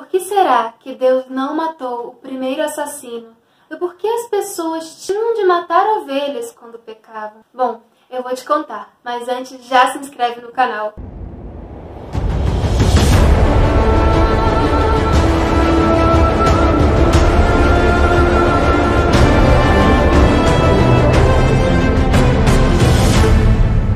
Por que será que Deus não matou o primeiro assassino? E por que as pessoas tinham de matar ovelhas quando pecavam? Bom, eu vou te contar, mas antes já se inscreve no canal.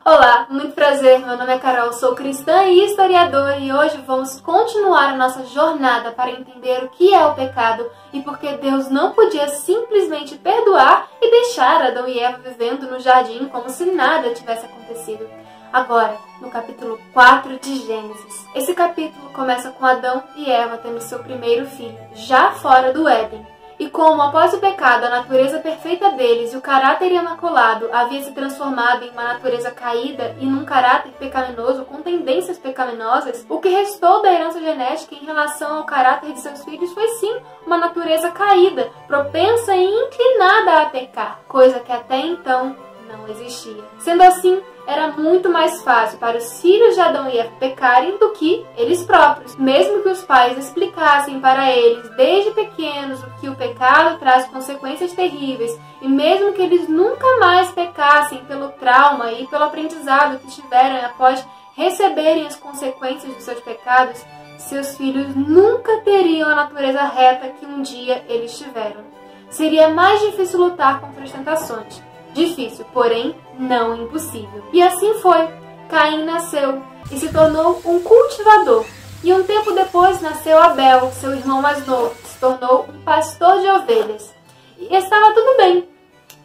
Olá, muito prazer, meu nome é Carol, sou cristã e historiadora e hoje vamos continuar a nossa jornada para entender o que é o pecado e por que Deus não podia simplesmente perdoar e deixar Adão e Eva vivendo no jardim como se nada tivesse acontecido. Agora, no capítulo 4 de Gênesis. Esse capítulo começa com Adão e Eva tendo seu primeiro filho, já fora do Éden. E como, após o pecado, a natureza perfeita deles e o caráter imaculado havia se transformado em uma natureza caída e num caráter pecaminoso com tendências pecaminosas, o que restou da herança genética em relação ao caráter de seus filhos foi sim uma natureza caída, propensa e inclinada a pecar, coisa que até então não existia. Sendo assim, era muito mais fácil para os filhos de Adão e Eva pecarem do que eles próprios, mesmo que os pais explicassem para eles desde pequenos o que o pecado traz consequências terríveis, e mesmo que eles nunca mais pecassem pelo trauma e pelo aprendizado que tiveram após receberem as consequências dos seus pecados, seus filhos nunca teriam a natureza reta que um dia eles tiveram. Seria mais difícil lutar contra as tentações. Difícil, porém não impossível. E assim foi. Caim nasceu e se tornou um cultivador. E um tempo depois nasceu Abel, seu irmão mais novo, que se tornou um pastor de ovelhas. E estava tudo bem,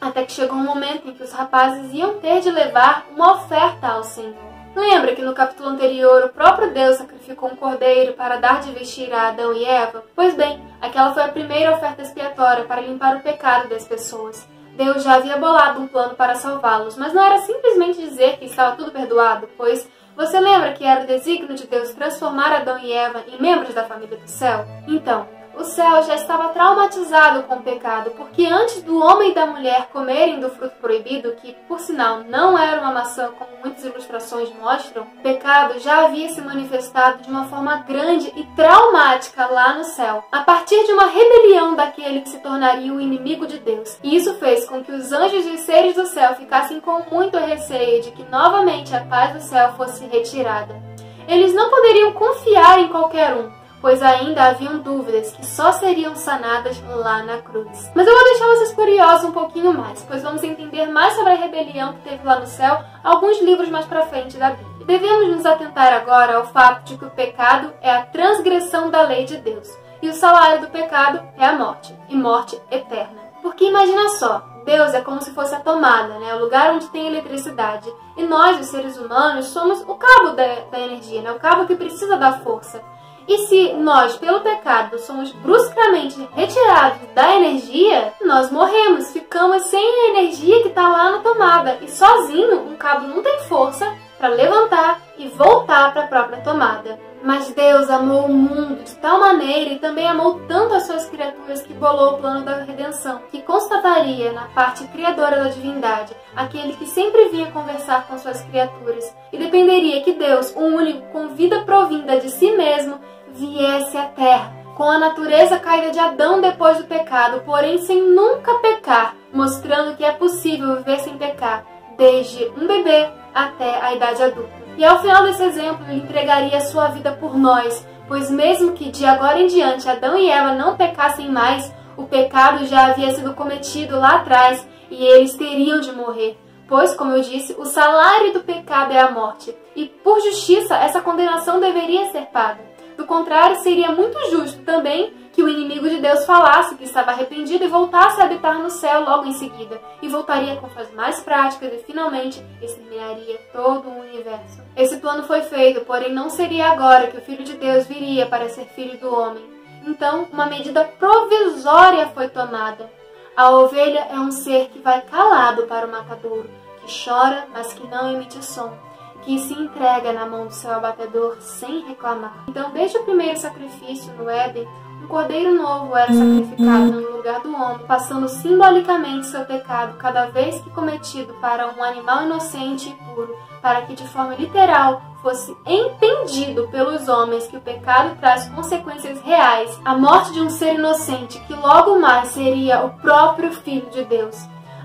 até que chegou um momento em que os rapazes iam ter de levar uma oferta ao Senhor. Lembra que no capítulo anterior o próprio Deus sacrificou um cordeiro para dar de vestir a Adão e Eva? Pois bem, aquela foi a primeira oferta expiatória para limpar o pecado das pessoas. Deus já havia bolado um plano para salvá-los, mas não era simplesmente dizer que estava tudo perdoado, pois você lembra que era o desígnio de Deus transformar Adão e Eva em membros da família do céu? Então, o céu já estava traumatizado com o pecado, porque antes do homem e da mulher comerem do fruto proibido, que por sinal não era uma maçã como muitas ilustrações mostram, o pecado já havia se manifestado de uma forma grande e traumática lá no céu, a partir de uma rebelião daquele que se tornaria o inimigo de Deus. E isso fez com que os anjos e os seres do céu ficassem com muito receio de que novamente a paz do céu fosse retirada. Eles não poderiam confiar em qualquer um, pois ainda haviam dúvidas que só seriam sanadas lá na cruz. Mas eu vou deixar vocês curiosos um pouquinho mais, pois vamos entender mais sobre a rebelião que teve lá no céu alguns livros mais pra frente da Bíblia. Devemos nos atentar agora ao fato de que o pecado é a transgressão da lei de Deus, e o salário do pecado é a morte, e morte eterna. Porque imagina só, Deus é como se fosse a tomada, o lugar onde tem eletricidade, e nós, os seres humanos, somos o cabo da energia, o cabo que precisa da força. E se nós, pelo pecado, somos bruscamente retirados da energia, nós morremos, ficamos sem a energia que está lá na tomada. E sozinho, um cabo não tem força para levantar e voltar para a própria tomada. Mas Deus amou o mundo de tal maneira e também amou tanto as suas criaturas que bolou o plano da redenção, que constataria na parte criadora da divindade, aquele que sempre vinha conversar com suas criaturas, e dependeria que Deus, o único com vida provinda de si mesmo, viesse à terra, com a natureza caída de Adão depois do pecado, porém sem nunca pecar, mostrando que é possível viver sem pecar, desde um bebê até a idade adulta. E ao final desse exemplo, ele entregaria a sua vida por nós, pois mesmo que de agora em diante Adão e Eva não pecassem mais, o pecado já havia sido cometido lá atrás e eles teriam de morrer. Pois, como eu disse, o salário do pecado é a morte, e por justiça essa condenação deveria ser paga. Do contrário, seria muito justo também que o inimigo de Deus falasse que estava arrependido e voltasse a habitar no céu logo em seguida, e voltaria com suas mais práticas e finalmente exterminaria todo o universo. Esse plano foi feito, porém não seria agora que o Filho de Deus viria para ser filho do homem. Então, uma medida provisória foi tomada. A ovelha é um ser que vai calado para o matadouro, que chora, mas que não emite som, que se entrega na mão do seu abatedor sem reclamar. Então, desde o primeiro sacrifício no Éden, Um cordeiro novo era sacrificado no lugar do homem, passando simbolicamente seu pecado cada vez que cometido para um animal inocente e puro, para que de forma literal fosse entendido pelos homens que o pecado traz consequências reais, a morte de um ser inocente que logo mais seria o próprio Filho de Deus.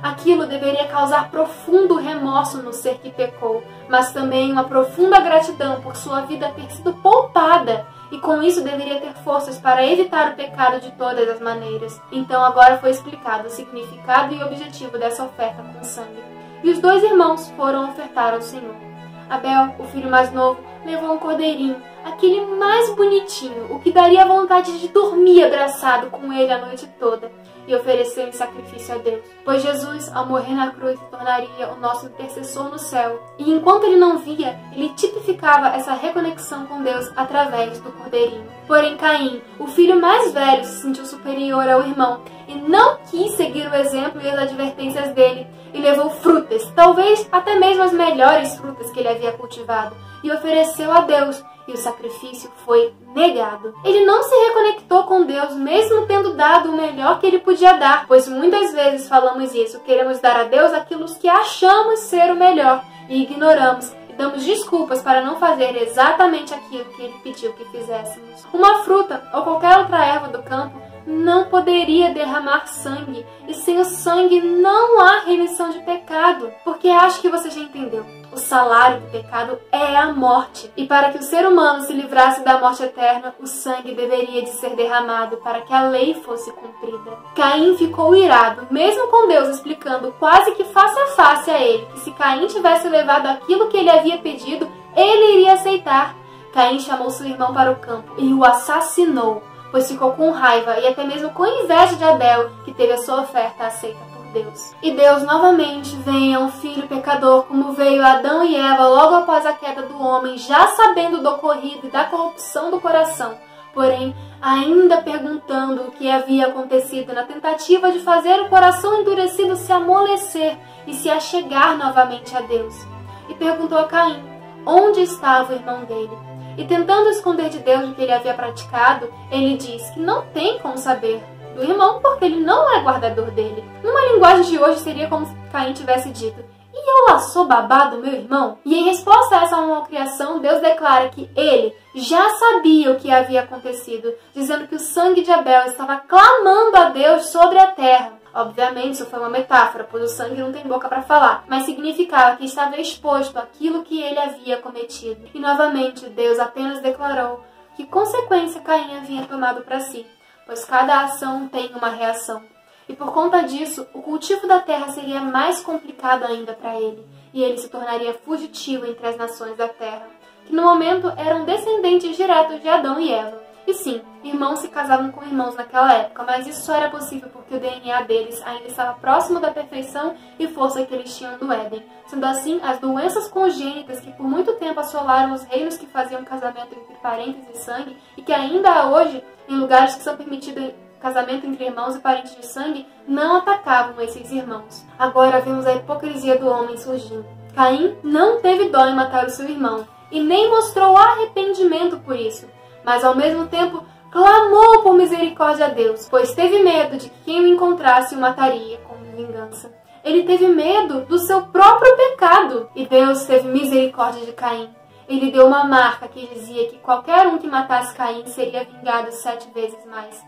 Aquilo deveria causar profundo remorso no ser que pecou, mas também uma profunda gratidão por sua vida ter sido poupada, e com isso deveria ter forças para evitar o pecado de todas as maneiras. Então agora foi explicado o significado e objetivo dessa oferta com sangue. E os dois irmãos foram ofertar ao Senhor. Abel, o filho mais novo, levou um cordeirinho, aquele mais bonitinho, o que daria vontade de dormir abraçado com ele a noite toda, e ofereceu em sacrifício a Deus. Pois Jesus, ao morrer na cruz, se tornaria o nosso intercessor no céu. E enquanto ele não via, ele tipificava essa reconexão com Deus através do cordeirinho. Porém, Caim, o filho mais velho, se sentiu superior ao irmão e não quis seguir o exemplo e as advertências dele, e levou frutas, talvez até mesmo as melhores frutas que ele havia cultivado, e ofereceu a Deus, e o sacrifício foi negado. Ele não se reconectou com Deus, mesmo tendo dado o melhor que ele podia dar, pois muitas vezes falamos isso, queremos dar a Deus aquilo que achamos ser o melhor, e ignoramos, e damos desculpas para não fazer exatamente aquilo que ele pediu que fizéssemos. Uma fruta, ou qualquer outra erva do campo, não poderia derramar sangue, e sem o sangue não há remissão de pecado, porque acho que você já entendeu. O salário do pecado é a morte, e para que o ser humano se livrasse da morte eterna, o sangue deveria de ser derramado para que a lei fosse cumprida. Caim ficou irado, mesmo com Deus explicando quase que face a face a ele, que se Caim tivesse levado aquilo que ele havia pedido, ele iria aceitar. Caim chamou seu irmão para o campo e o assassinou, pois ficou com raiva e até mesmo com inveja de Abel, que teve a sua oferta aceita por Deus. E Deus novamente vem a um filho pecador, como veio a Adão e Eva logo após a queda do homem, já sabendo do ocorrido e da corrupção do coração, porém ainda perguntando o que havia acontecido na tentativa de fazer o coração endurecido se amolecer e se achegar novamente a Deus. E perguntou a Caim onde estava o irmão dele. E tentando esconder de Deus o que ele havia praticado, ele diz que não tem como saber do irmão porque ele não é guardador dele. Numa linguagem de hoje seria como se Caim tivesse dito: "E eu lá sou babá do meu irmão?" E em resposta a essa malcriação, Deus declara que ele já sabia o que havia acontecido, dizendo que o sangue de Abel estava clamando a Deus sobre a terra. Obviamente isso foi uma metáfora, pois o sangue não tem boca para falar, mas significava que estava exposto àquilo que ele havia cometido. E novamente Deus apenas declarou que consequência Caim havia tomado para si, pois cada ação tem uma reação. E por conta disso, o cultivo da terra seria mais complicado ainda para ele, e ele se tornaria fugitivo entre as nações da terra, que no momento eram descendentes diretos de Adão e Eva. E sim, irmãos se casavam com irmãos naquela época, mas isso só era possível porque o DNA deles ainda estava próximo da perfeição e força que eles tinham do Éden. Sendo assim, as doenças congênitas que por muito tempo assolaram os reinos que faziam casamento entre parentes de sangue, e que ainda há hoje, em lugares que são permitidos casamento entre irmãos e parentes de sangue, não atacavam esses irmãos. Agora vemos a hipocrisia do homem surgindo. Caim não teve dó em matar o seu irmão, e nem mostrou arrependimento por isso, mas ao mesmo tempo clamou por misericórdia a Deus, pois teve medo de que quem o encontrasse o mataria como vingança. Ele teve medo do seu próprio pecado, e Deus teve misericórdia de Caim. Ele deu uma marca que dizia que qualquer um que matasse Caim seria vingado 7 vezes mais.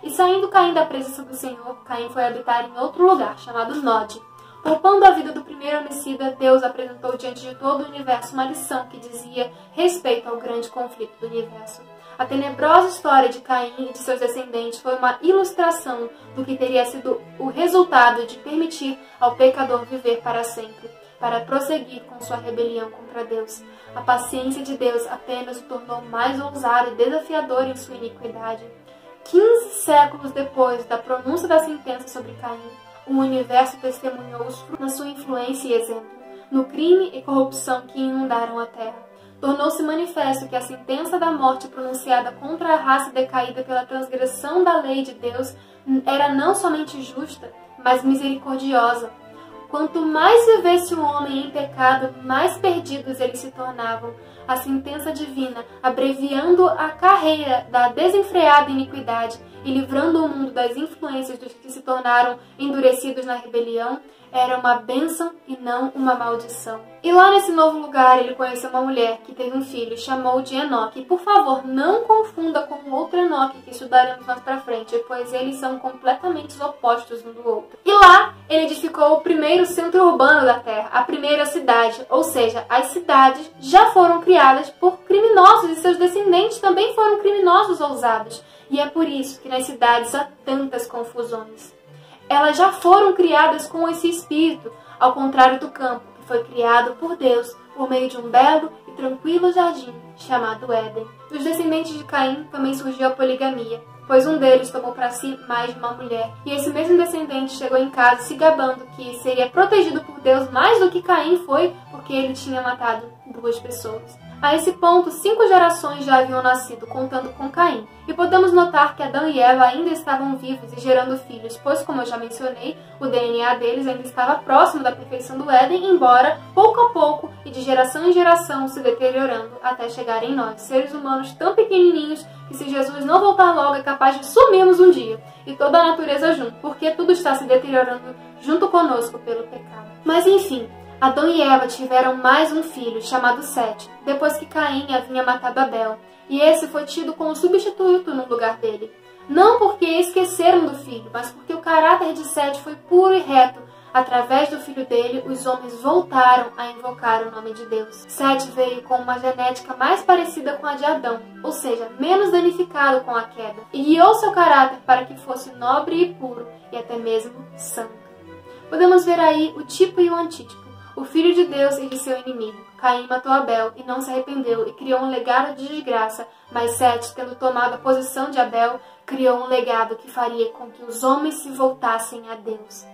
E saindo Caim da presença do Senhor, Caim foi habitar em outro lugar, chamado Nod. Poupando a vida do primeiro homicida, Deus apresentou diante de todo o universo uma lição que dizia respeito ao grande conflito do universo. A tenebrosa história de Caim e de seus descendentes foi uma ilustração do que teria sido o resultado de permitir ao pecador viver para sempre, para prosseguir com sua rebelião contra Deus. A paciência de Deus apenas o tornou mais ousado e desafiador em sua iniquidade. 15 séculos depois da pronúncia da sentença sobre Caim, o universo testemunhou os frutos da sua influência e exemplo, no crime e corrupção que inundaram a terra. Tornou-se manifesto que a sentença da morte pronunciada contra a raça decaída pela transgressão da lei de Deus era não somente justa, mas misericordiosa. Quanto mais vivesse o homem em pecado, mais perdidos eles se tornavam. A sentença divina, abreviando a carreira da desenfreada iniquidade e livrando o mundo das influências dos que se tornaram endurecidos na rebelião, era uma bênção e não uma maldição. E lá nesse novo lugar ele conheceu uma mulher que teve um filho, chamou de Enoque. E por favor, não confunda com o outro Enoque que estudaremos mais pra frente, pois eles são completamente opostos um do outro. E lá ele edificou o primeiro centro urbano da Terra, a primeira cidade, ou seja, as cidades já foram criadas por criminosos e seus descendentes também foram criminosos ousados. E é por isso que nas cidades há tantas confusões. Elas já foram criadas com esse espírito, ao contrário do campo, que foi criado por Deus por meio de um belo e tranquilo jardim chamado Éden. Dos descendentes de Caim também surgiu a poligamia, pois um deles tomou para si mais de uma mulher. E esse mesmo descendente chegou em casa se gabando que seria protegido por Deus mais do que Caim foi, porque ele tinha matado 2 pessoas. A esse ponto, 5 gerações já haviam nascido, contando com Caim. E podemos notar que Adão e Eva ainda estavam vivos e gerando filhos, pois, como eu já mencionei, o DNA deles ainda estava próximo da perfeição do Éden, embora pouco a pouco e de geração em geração se deteriorando até chegar em nós, seres humanos tão pequenininhos que se Jesus não voltar logo é capaz de sumirmos um dia, e toda a natureza junto, porque tudo está se deteriorando junto conosco pelo pecado. Mas enfim, Adão e Eva tiveram mais um filho, chamado Sete, depois que Caim havia matado Abel, e esse foi tido como substituto no lugar dele. Não porque esqueceram do filho, mas porque o caráter de Sete foi puro e reto. Através do filho dele, os homens voltaram a invocar o nome de Deus. Sete veio com uma genética mais parecida com a de Adão, ou seja, menos danificado com a queda, e guiou seu caráter para que fosse nobre e puro, e até mesmo santo. Podemos ver aí o tipo e o antítipo. O filho de Deus e de seu inimigo. Caim matou Abel e não se arrependeu e criou um legado de desgraça, mas Sete, tendo tomado a posição de Abel, criou um legado que faria com que os homens se voltassem a Deus.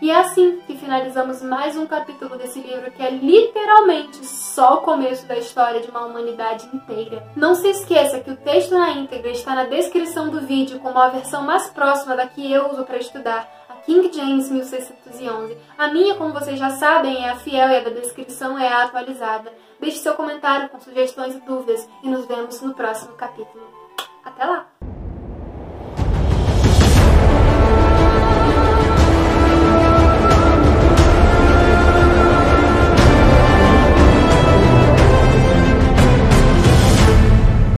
E é assim que finalizamos mais um capítulo desse livro, que é literalmente só o começo da história de uma humanidade inteira. Não se esqueça que o texto na íntegra está na descrição do vídeo, com uma versão mais próxima da que eu uso para estudar, King James 1611. A minha, como vocês já sabem, é a fiel e a da descrição é a atualizada. Deixe seu comentário com sugestões e dúvidas e nos vemos no próximo capítulo. Até lá!